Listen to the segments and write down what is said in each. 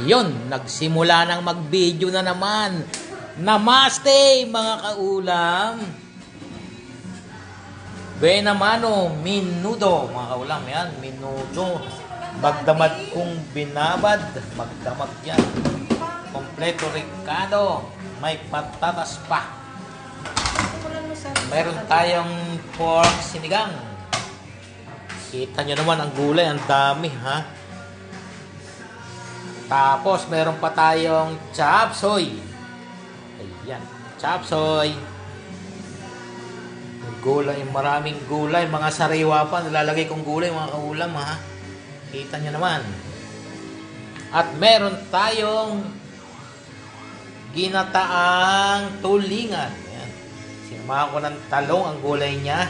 Ayun, nagsimula nang mag-video na naman. Namaste mga kaulam. Benamano, minudo mga kaulam. Yan, minudo. Magdamag kung binabad. Magdamag yan. Kompleto ricado. May patatas pa. Meron tayong pork sinigang. Kita nyo naman ang gulay. Ang dami ha. Tapos, meron pa tayong chop suey. Ayan, chop suey. Gulay, maraming gulay. Mga sariwa pa. Nilalagay kong gulay, mga kaulam, ha. Kita nyo naman. At meron tayong ginataang tulingan. Ayan. Sinamahan ko ng talong ang gulay niya.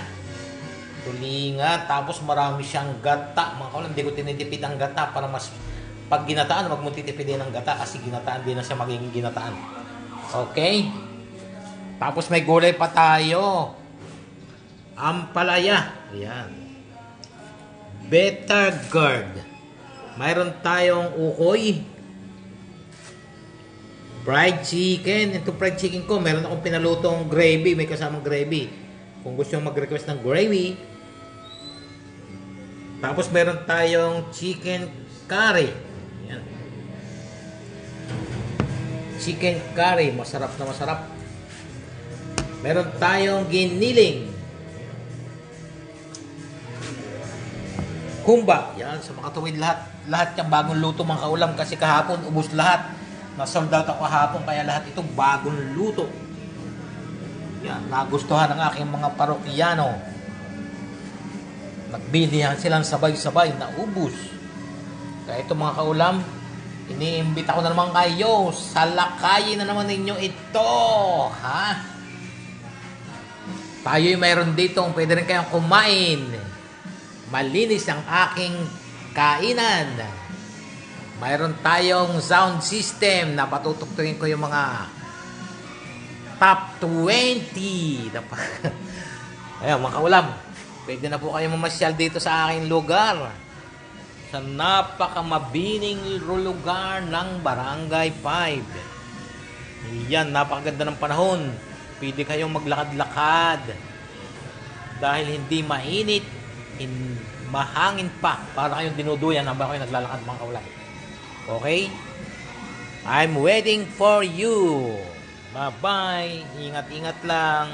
Tulingan. Tapos, marami siyang gata. Mga kaulam, hindi ko tinitipid ang gata para mas... Pag ginataan, wag mo titipidin ng gata kasi ginataan din na siya magiging ginataan. Okay? Tapos may gulay pa tayo. Ampalaya. Ayan. Better gourd. Mayroon tayong ukoy. Fried chicken. Ito fried chicken ko. Meron akong pinalutong gravy. May kasamang gravy. Kung gusto nyo mag-request ng gravy. Tapos meron tayong chicken curry. Chicken curry, masarap na masarap. Meron tayong giniling. Kumba. Yan, sa makatuwid lahat. Lahat yung bagong luto mga kaulam kasi kahapon ubos lahat. Na-sold out ako kahapon kaya lahat ito bagong luto. Yan, nagustuhan ng aking mga parokyano. Nagbilihan silang sabay-sabay na ubos. Kaya ito mga kaulam, iniimbita ko na naman kayo. Salakayin na naman ninyo ito. Ha? Tayo'y mayroon dito. Pwede rin kayong kumain. Malinis ang aking kainan. Mayroon tayong sound system na patutuktukin ko yung mga top 20. Ayun mga kaulam. Pwede na po kayo mamasyal dito sa aking lugar. Sa napakamabining lugar ng Barangay 5. Yan, napakaganda ng panahon. Pwede kayong maglakad-lakad. Dahil hindi mainit, mahangin pa. Para kayong dinuduyan habang kayo naglalakad mga kaulan. Okay? I'm waiting for you. Bye-bye. Ingat-ingat lang.